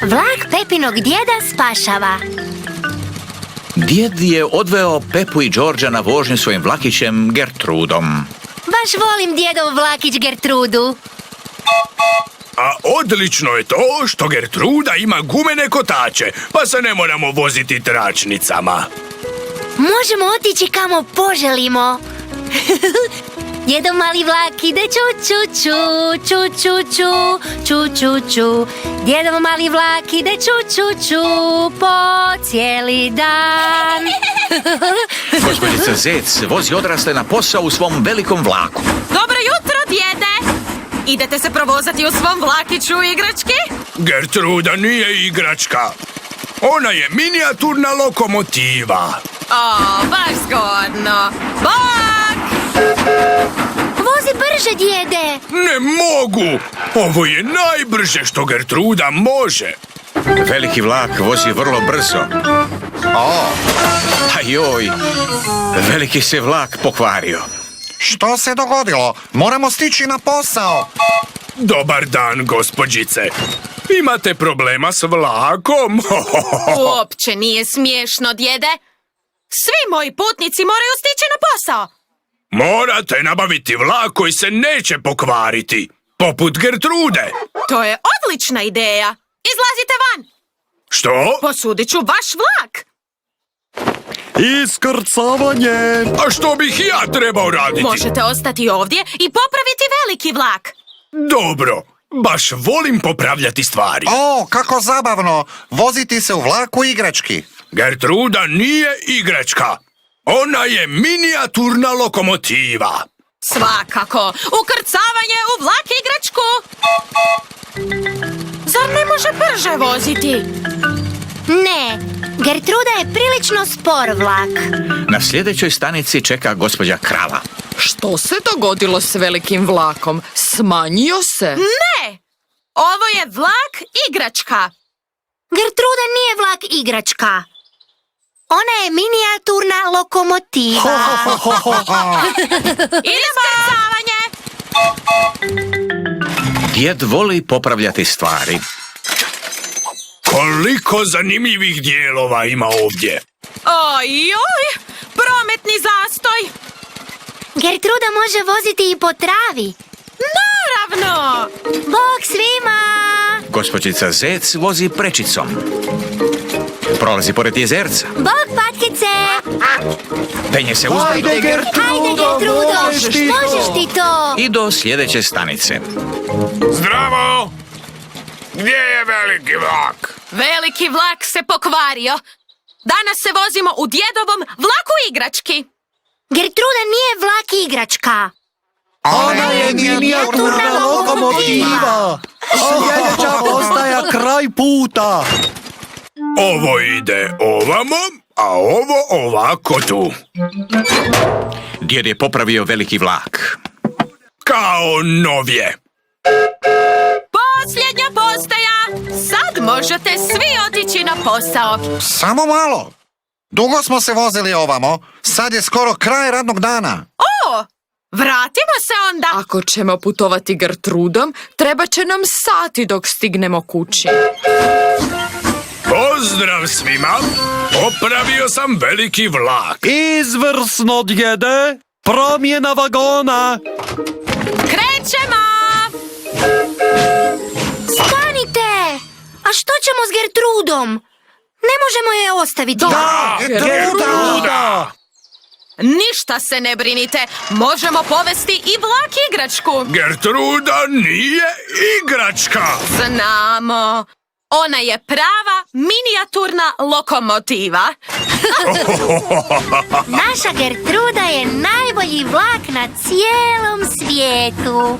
Vlak Pepinog djeda spašava. Djed je odveo Pepu i Đorđa na vožnju svojim vlakićem Gertrudom. Baš volim djedov vlakić Gertrudu. A odlično je to što Gertruda ima gumene kotače, pa se ne moramo voziti tračnicama. Možemo otići kamo poželimo. Djedov mali vlak ide ču ču ču, ču ču ču, ču ču ču. Djedov mali vlak ide ču ču ču po cijeli dan. Gospođica Zec vozi odrasle na posao u svom velikom vlaku. Dobro jutro, djede! Idete se provozati u svom vlakiću igrački? Gertruda nije igračka. Ona je minijaturna lokomotiva. O, baš zgodno. Bok! Vozi brže, djede. Ne mogu! Ovo je najbrže što Gertruda može. Veliki vlak vozi vrlo brzo. A joj, veliki se vlak pokvario. Što se dogodilo? Moramo stići na posao. Dobar dan, gospođice. Imate problema s vlakom? Uopće nije smiješno, djede. Svi moji putnici moraju stići na posao. Morate nabaviti vlak koji se neće pokvariti. Poput Gertrude. To je odlična ideja. Izlazite van. Što? Posudit ću vaš vlak. Iskrcavanje! A što bih ja trebao raditi? Možete ostati ovdje i popraviti veliki vlak. Dobro. Baš volim popravljati stvari. O, kako zabavno! Voziti se u vlaku igrački. Gertruda nije igračka. Ona je minijaturna lokomotiva. Svakako. Ukrcavanje u vlak igračku. Zar ne može brže voziti? Ne, Gertruda je prilično spor vlak. Na sljedećoj stanici čeka gospođa Krava. Što se dogodilo s velikim vlakom? Smanjio se? Ne! Ovo je vlak igračka. Gertruda nije vlak igračka. Ona je minijaturna lokomotiva. Iskrcavanje! Djed voli popravljati stvari. Koliko zanimljivih dijelova ima ovdje. Ojoj! Prometni zastoj! Gertruda može voziti i po travi. Naravno! Bog svima! Gospođica Zec vozi prečicom. Prolazi pored jezerca. Bog patkice! Penje se uzbrdo. Ajde, Gertrudo, možeš ti to! I do sljedeće stanice. Zdravo! Gdje je veliki vlak? Veliki vlak se pokvario. Danas se vozimo u djedovom vlaku igrački. Gertruda nije vlak igračka. Ona je minijaturna lokomotiva. Sljedeća postaja kraj puta. Ovo ide ovamo, a ovo ovako tu. Djed je popravio veliki vlak. Kao novje. Posljednja postaja. Sad možete svi otići na posao. Samo malo. Dugo smo se vozili ovamo. Sad je skoro kraj radnog dana. O, vratimo se onda. Ako ćemo putovati Gertrudom, treba će nam sati dok stignemo kući. Pozdrav svima. Popravio sam veliki vlak. Izvrsno, djede! Promjena vagona! Krećemo! Stanite! A što ćemo s Gertrudom? Ne možemo je ostaviti. Gertruda! Ništa se ne brinite. Možemo povesti i vlak igračku. Gertruda nije igračka. Znamo. Ona je prava minijaturna lokomotiva. Naša Gertruda je najbolji vlak na cijelom svijetu.